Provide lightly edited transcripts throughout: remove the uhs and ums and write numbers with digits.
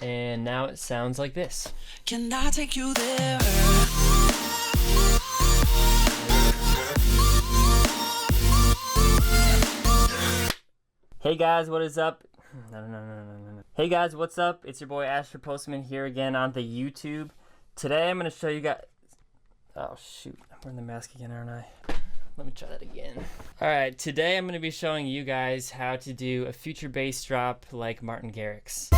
And now it sounds like this. Can I take you there? Hey guys, what is up? No. Hey guys, what's up? It's your boy Asher Postman here again on the YouTube. Today I'm going to show you guys... Oh shoot, I'm wearing the mask again, aren't I? Let me try that again. Alright, today I'm going to be showing you guys how to do a future bass drop like Martin Garrix.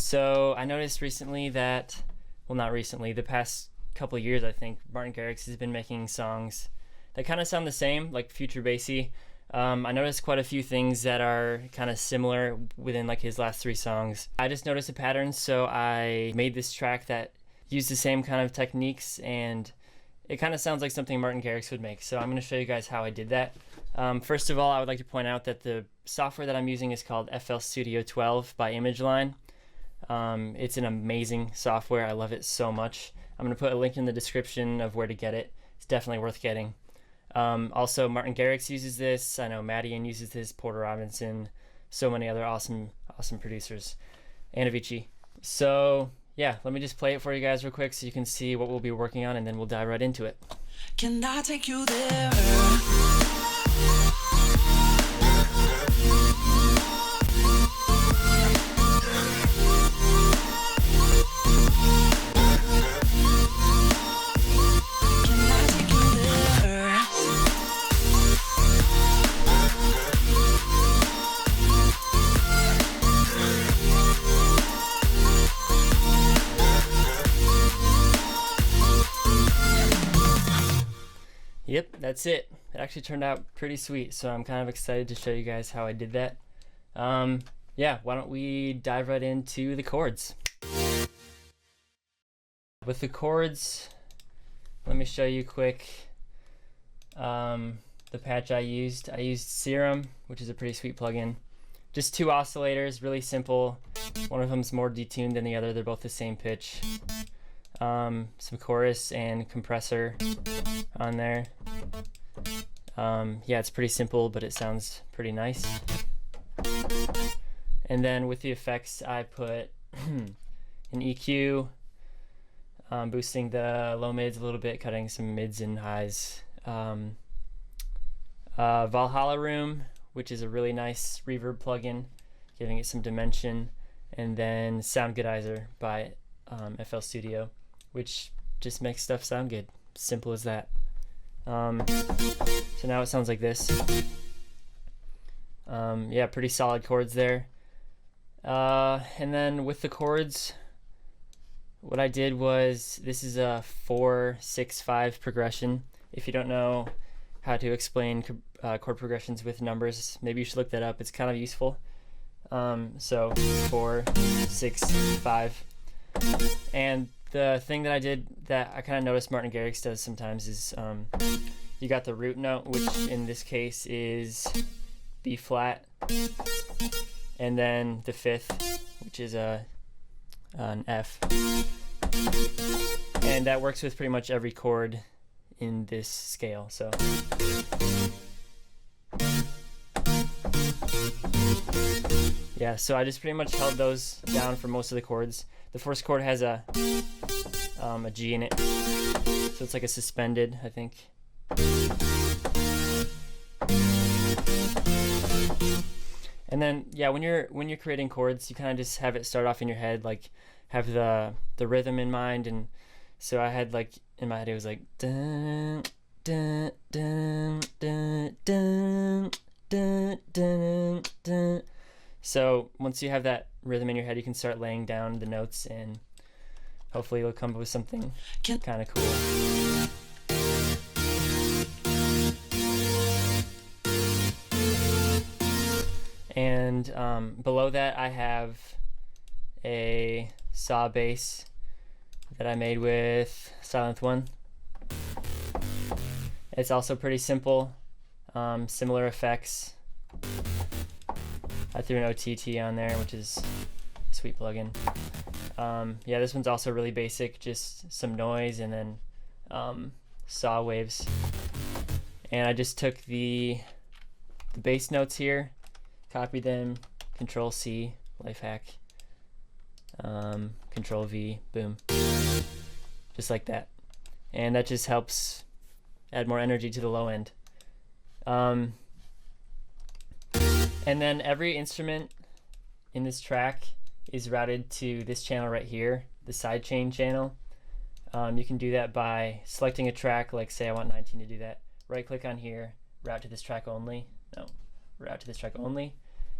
So I noticed recently that, well not recently, the past couple of years I think, Martin Garrix has been making songs that kind of sound the same, like future bassy. I noticed quite a few things that are kind of similar within like his last 3 songs. I just noticed a pattern, so I made this track that used the same kind of techniques, and it kind of sounds like something Martin Garrix would make. So I'm going to show you guys how I did that. First of all, I would like to point out that the software that I'm using is called FL Studio 12 by ImageLine. It's an amazing software. I love it so much. I'm going to put a link in the description of where to get it. It's definitely worth getting. Also, Martin Garrix uses this. I know Madian uses this, Porter Robinson, so many other awesome producers, and Avicii. So yeah, let me just play it for you guys real quick so you can see what we'll be working on, and then we'll dive right into it. Can I take you there? Yep, that's it. It actually turned out pretty sweet, so I'm kind of excited to show you guys how I did that. Yeah, why don't we dive right into the chords. With the chords, let me show you quick the patch I used. I used Serum, which is a pretty sweet plugin. Just 2 oscillators, really simple. One of them's more detuned than the other. They're both the same pitch. Some chorus and compressor on there. Yeah, it's pretty simple, but it sounds pretty nice. And then with the effects, I put an EQ, boosting the low mids a little bit, cutting some mids and highs. Valhalla Room, which is a really nice reverb plugin, giving it some dimension. And then Sound Goodizer by FL Studio, which just makes stuff sound good. Simple as that. So now it sounds like this. Yeah, pretty solid chords there. And then with the chords, what I did was, this is a 4-6-5 progression. If you don't know how to explain chord progressions with numbers, maybe you should look that up. It's kind of useful. So 4, 6, 5. And the thing that I did that I kind of noticed Martin Garrix does sometimes is you got the root note, which in this case is B flat, and then the 5th, which is an F. And that works with pretty much every chord in this scale. So yeah, so I just pretty much held those down for most of the chords. The first chord has a G in it, so it's like a suspended, I think. And then yeah, when you're creating chords, you kind of just have it start off in your head, like have the rhythm in mind. And so I had, like, in my head it was like dun dun dun dun dun dun dun dun. So once you have that rhythm in your head, you can start laying down the notes, and hopefully you'll come up with something kind of cool. And below that I have a saw bass that I made with Silent One. It's also pretty simple, similar effects. I threw an OTT on there, which is a sweet plugin. Yeah, this one's also really basic, just some noise and then saw waves. And I just took the bass notes here copy them, Control C, life hack, Control V, boom, just like that. And that just helps add more energy to the low end. And then every instrument in this track is routed to this channel right here, the sidechain channel. You can do that by selecting a track, like say I want 19 to do that. Right click on here, route to this track only. No, route to this track only.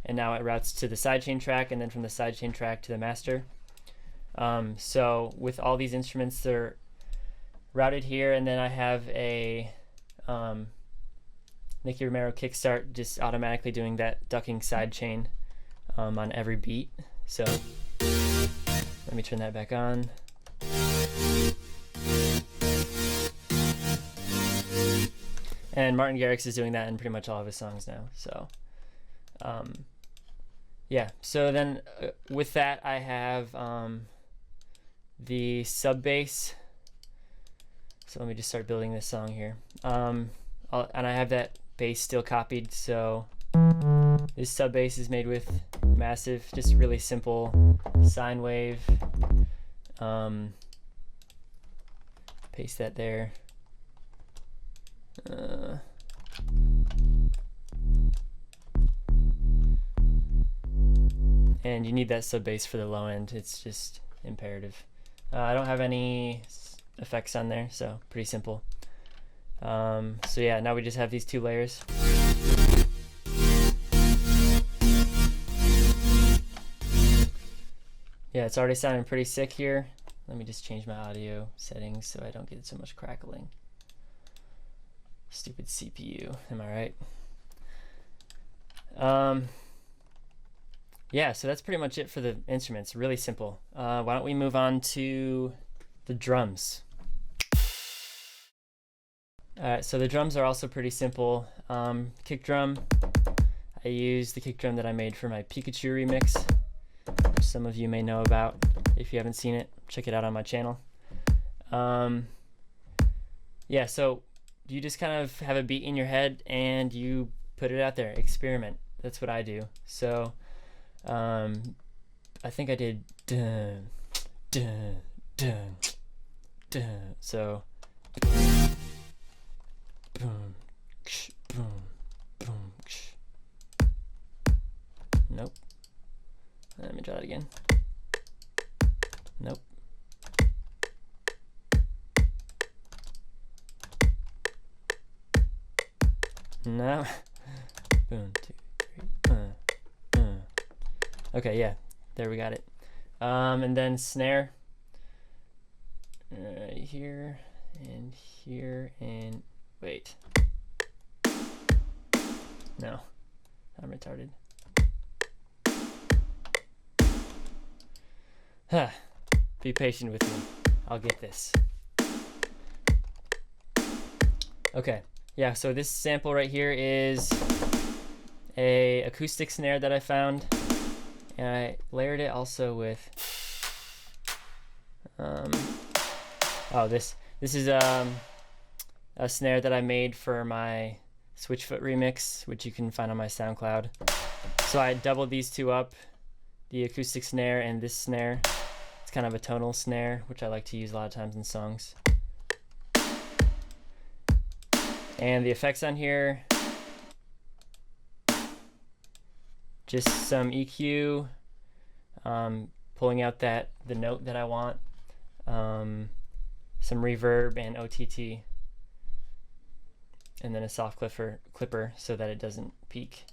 And now it routes to the sidechain track, and then from the sidechain track to the master. So with all these instruments, they're routed here, and then I have a Nicky Romero kickstart just automatically doing that ducking sidechain on every beat. So let me turn that back on. And Martin Garrix is doing that in pretty much all of his songs now. So yeah, so then with that I have the sub bass. So let me just start building this song here. And I have that bass still copied, so this sub bass is made with Massive, just really simple sine wave. Paste that there. And you need that sub bass for the low end. It's just imperative. I don't have any effects on there, so pretty simple. So yeah, now we just have these two layers. Yeah, it's already sounding pretty sick here. Let me just change my audio settings so I don't get so much crackling. Stupid CPU, am I right? Yeah, so that's pretty much it for the instruments. Really simple. Why don't we move on to the drums? Alright, so the drums are also pretty simple. Kick drum. I use the kick drum that I made for my Pikachu remix, which some of you may know about. If you haven't seen it, check it out on my channel. Yeah, so you just kind of have a beat in your head and you put it out there. Experiment. That's what I do. So I think I did dun, dun, dun, dun. So boom, ksh, boom, boom, ksh. Nope. Let me try that again. Nope. No. Boom, 2, 3. Okay, yeah, there we got it. And then snare. Right here and here and wait. No, I'm retarded. Huh. Be patient with me. I'll get this. Okay. Yeah, so this sample right here is a acoustic snare that I found, and I layered it also with this is a snare that I made for my Switchfoot remix, which you can find on my SoundCloud. So I doubled these two up, the acoustic snare and this snare. It's kind of a tonal snare, which I like to use a lot of times in songs. And the effects on here, just some EQ, pulling out the note that I want, some reverb and OTT, and then a soft clipper so that it doesn't peak.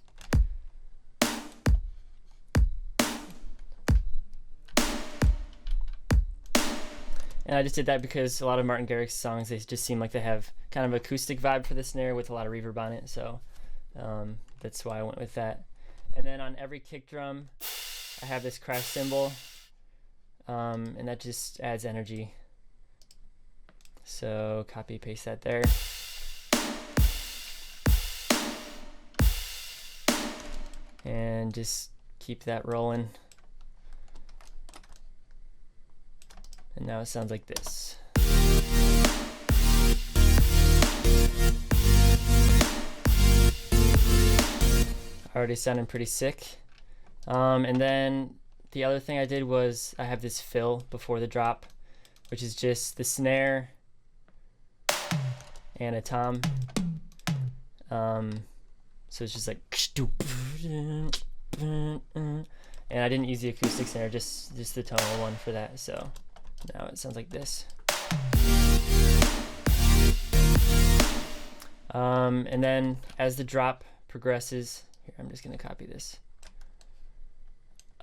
And I just did that because a lot of Martin Garrix songs, they just seem like they have kind of acoustic vibe for the snare with a lot of reverb on it, so that's why I went with that. And then on every kick drum, I have this crash cymbal, and that just adds energy. So copy, paste that there. And just keep that rolling. And now it sounds like this. already sounding pretty sick. And then the other thing I did was I have this fill before the drop, which is just the snare and a tom. So it's just like, and I didn't use the acoustic snare, just the tonal one for that. So now it sounds like this. And then as the drop progresses, here I'm just gonna copy this.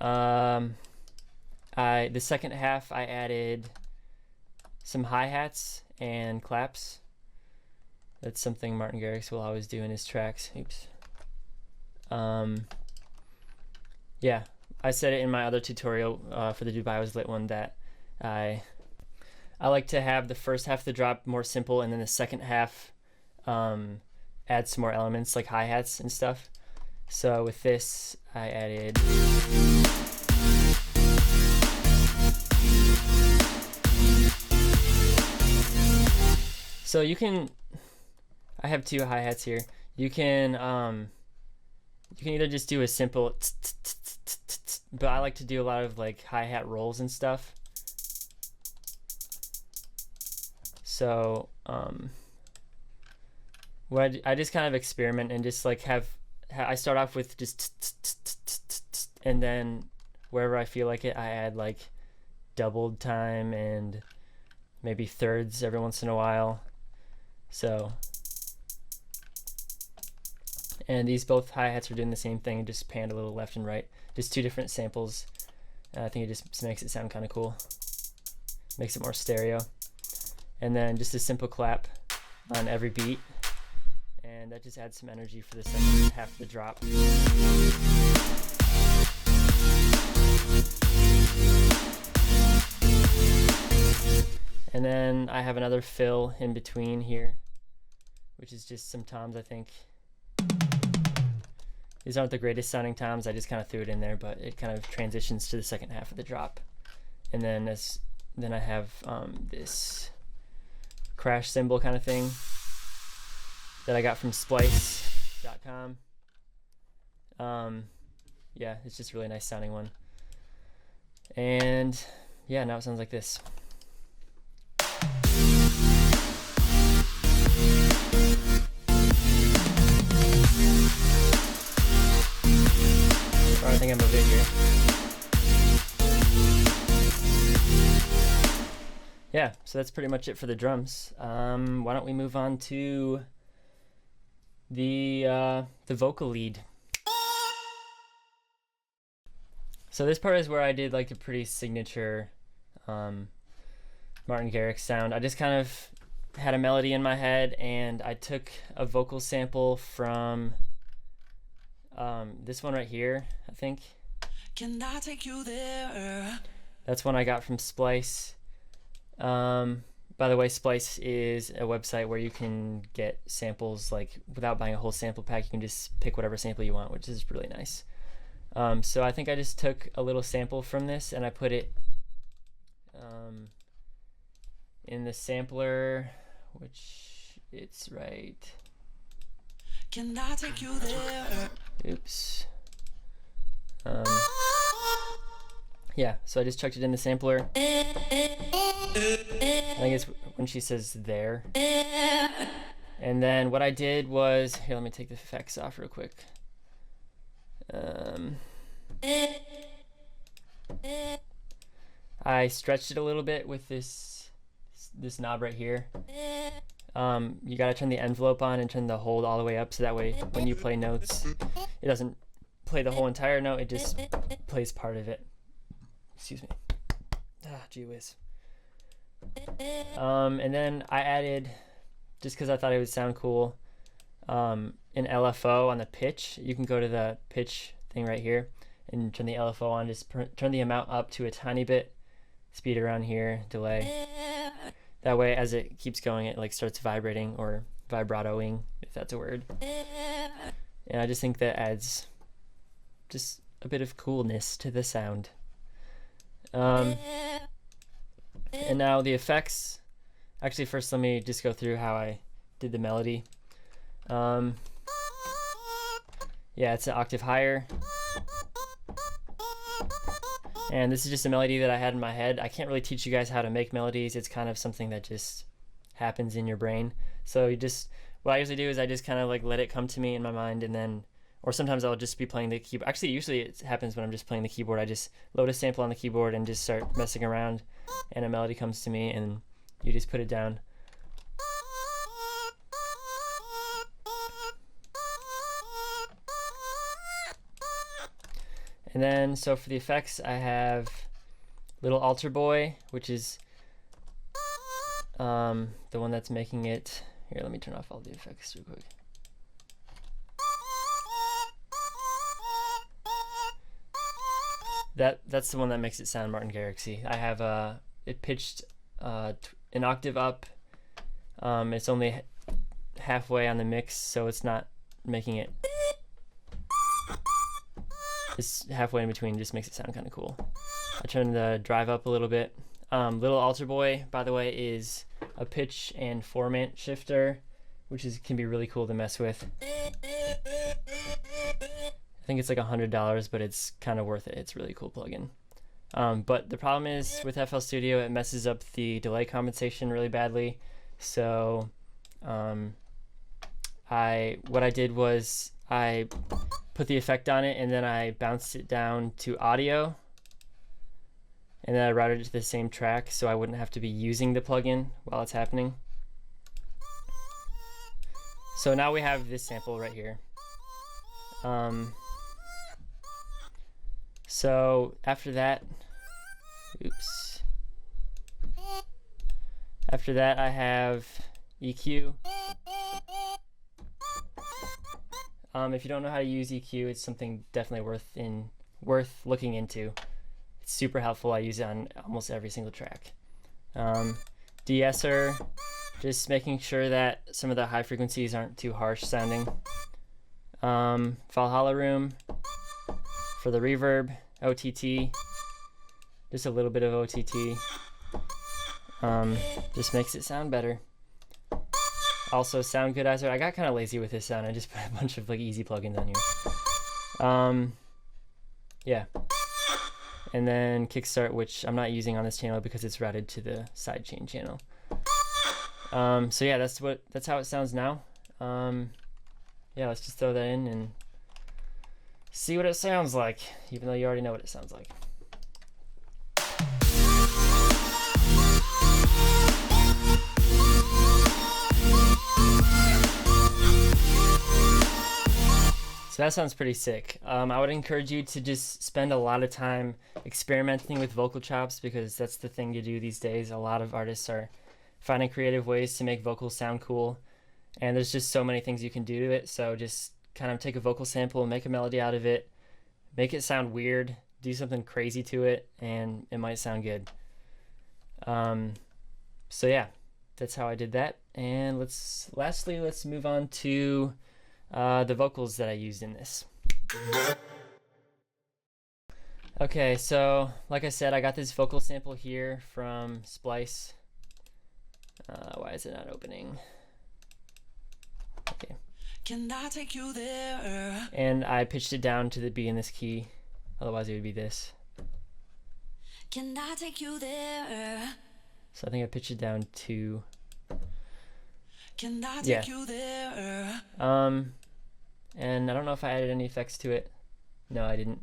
The second half I added some hi-hats and claps. That's something Martin Garrix will always do in his tracks. Oops. Yeah, I said it in my other tutorial for the Dubai Was Lit one that I like to have the first half of the drop more simple, and then the second half add some more elements like hi-hats and stuff. So with this, I added so you can, I have two hi-hats here. You can either just do a simple but I like to do a lot of like hi-hat rolls and stuff. So what I just kind of experiment and just like I start off with just and then wherever I feel like it, I add like doubled time and maybe thirds every once in a while. So, and these both hi-hats are doing the same thing, just panned a little left and right, just two different samples. I think it just makes it sound kind of cool, makes it more stereo. And then just a simple clap on every beat, and that just adds some energy for the second half of the drop. And then I have another fill in between here, which is just some toms, I think. These aren't the greatest sounding toms, I just kind of threw it in there, but it kind of transitions to the second half of the drop. And then then I have this crash cymbal kind of thing that I got from splice.com. Yeah, it's just a really nice sounding one. And yeah, now it sounds like this. I think I'm a bit here. Yeah, so that's pretty much it for the drums. Why don't we move on to the vocal lead. So this part is where I did like a pretty signature Martin Garrix sound. I just kind of had a melody in my head and I took a vocal sample from this one right here, I think. Can I take you there? That's one I got from Splice. By the way, Splice is a website where you can get samples like without buying a whole sample pack. You can just pick whatever sample you want, which is really nice. So I think I just took a little sample from this and I put it in the sampler, which it's right. Can I take you there? Oops. Yeah, so I just chucked it in the sampler. I think it's when she says there. And then what I did was, here, let me take the effects off real quick. I stretched it a little bit with this knob right here. You gotta turn the envelope on and turn the hold all the way up so that way when you play notes, it doesn't play the whole entire note, it just plays part of it. Excuse me. Gee whiz. And then I added, just because I thought it would sound cool, an LFO on the pitch. You can go to the pitch thing right here and turn the LFO on, just turn the amount up to a tiny bit, speed around here, delay. That way as it keeps going it like starts vibrating or vibratoing, if that's a word. And I just think that adds just a bit of coolness to the sound. And now the effects. Actually, first let me just go through how I did the melody. yeah, it's an octave higher. And this is just a melody that I had in my head. I can't really teach you guys how to make melodies. It's kind of something that just happens in your brain. So what I usually do is I just kind of like let it come to me in my mind, and then, or sometimes I'll just be playing the keyboard. Actually, usually it happens when I'm just playing the keyboard. I just load a sample on the keyboard and just start messing around, and a melody comes to me, and you just put it down. And then, so for the effects, I have Little Altar Boy, which is the one that's making it. Here, let me turn off all the effects real quick. That's the one that makes it sound Martin Garrixy. I have it pitched an octave up. It's only halfway on the mix, so it's not making it. It's halfway in between, just makes it sound kind of cool. I turned the drive up a little bit. Little Altar Boy, by the way, is a pitch and formant shifter, which can be really cool to mess with. I think it's like $100, but it's kind of worth it. It's a really cool plugin. But the problem is with FL Studio, it messes up the delay compensation really badly. So what I did was I put the effect on it, and then I bounced it down to audio, and then I routed it to the same track so I wouldn't have to be using the plugin while it's happening. So now we have this sample right here. So after that, after that I have EQ. If you don't know how to use EQ, it's something definitely worth looking into. It's super helpful. I use it on almost every single track. De-esser, just making sure that some of the high frequencies aren't too harsh sounding. Valhalla Room for the reverb. OTT, just a little bit of OTT. Just makes it sound better. Also, Sound Goodizer. I got kind of lazy with this sound. I just put a bunch of like easy plugins on here. Yeah. And then Kickstart, which I'm not using on this channel because it's routed to the sidechain channel. So yeah, that's how it sounds now. Yeah, let's just throw that in and see what it sounds like, even though you already know what it sounds like. So that sounds pretty sick. I would encourage you to just spend a lot of time experimenting with vocal chops, because that's the thing to do these days. A lot of artists are finding creative ways to make vocals sound cool, and there's just so many things you can do to it. So just kind of take a vocal sample and make a melody out of it, make it sound weird, do something crazy to it, and it might sound good. So yeah, that's how I did that. And lastly, let's move on to the vocals that I used in this. Okay, so like I said, I got this vocal sample here from Splice. Why is it not opening? Okay. Can I take you there? And I pitched it down to the B in this key. Otherwise it would be this. Can I take you there? So I think I pitched it down to... Can I take you there? And I don't know if I added any effects to it. No, I didn't.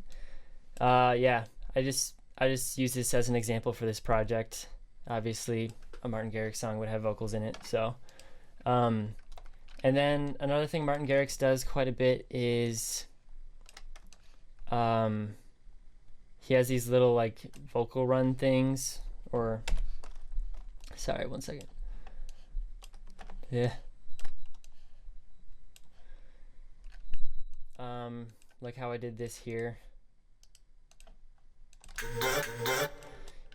Yeah, I just used this as an example for this project. Obviously, a Martin Garrix song would have vocals in it, so. And then another thing Martin Garrix does quite a bit is, he has these little like vocal run things, or, sorry, one second. Yeah. Like how I did this here.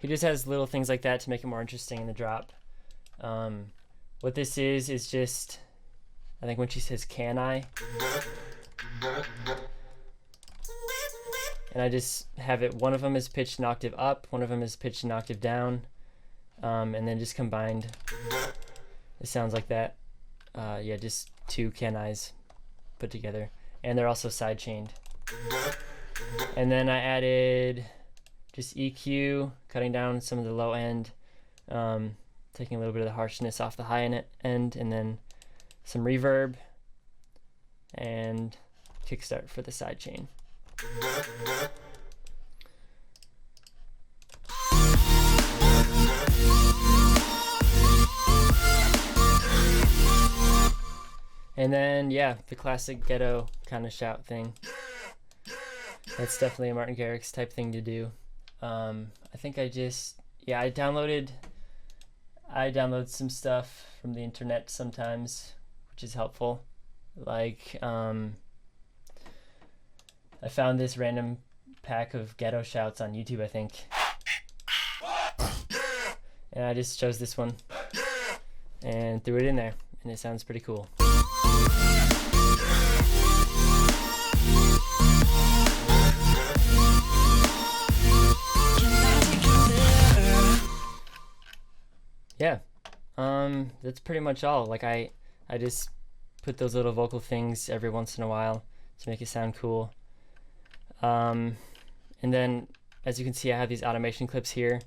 He just has little things like that to make it more interesting in the drop. What this is just, I think when she says, "Can I?" And I just have it, one of them is pitched an octave up, one of them is pitched an octave down, and then just combined, it sounds like that. Yeah, just two "can I's" put together. and they're also side chained. And then I added just EQ, cutting down some of the low end, taking a little bit of the harshness off the high end, and then some reverb and kickstart for the side chain. And then, yeah, the classic ghetto kind of shout thing. That's definitely a Martin Garrix type thing to do. I think I download some stuff from the internet sometimes, which is helpful. Like, I found this random pack of ghetto shouts on YouTube, I think. And I just chose this one and threw it in there, and it sounds pretty cool. Yeah, that's pretty much all. Like I just put those little vocal things every once in a while to make it sound cool. And then, as you can see, I have these automation clips here.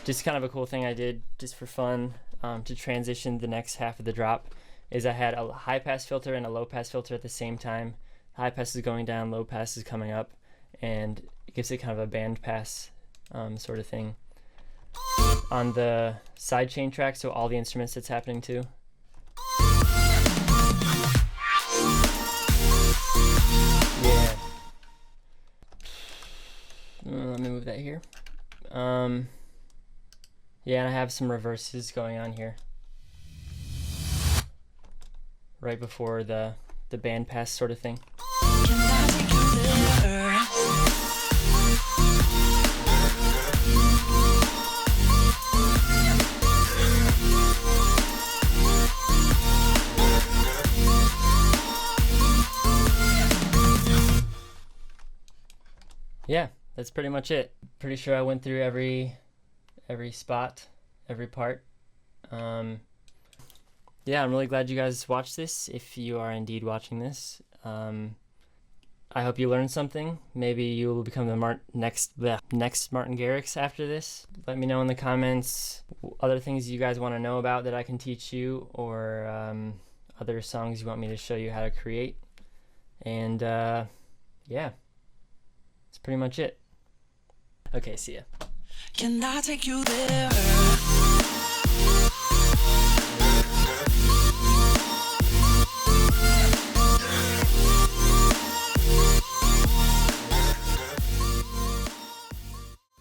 Just kind of a cool thing I did just for fun, to transition the next half of the drop, is I had a high pass filter and a low pass filter at the same time. High pass is going down, low pass is coming up, and it gives it kind of a band pass sort of thing on the side chain track, so all the instruments it's happening to. Yeah. Let me move that here. Yeah, and I have some reverses going on here right before the band pass sort of thing. Yeah, that's pretty much it. Pretty sure I went through every spot, every part. Yeah, I'm really glad you guys watched this, if you are indeed watching this. I hope you learned something. Maybe you will become the next Martin Garrix after this. Let me know in the comments other things you guys want to know about that I can teach you, or other songs you want me to show you how to create. And yeah, that's pretty much it. Okay, see ya. Can I take you there?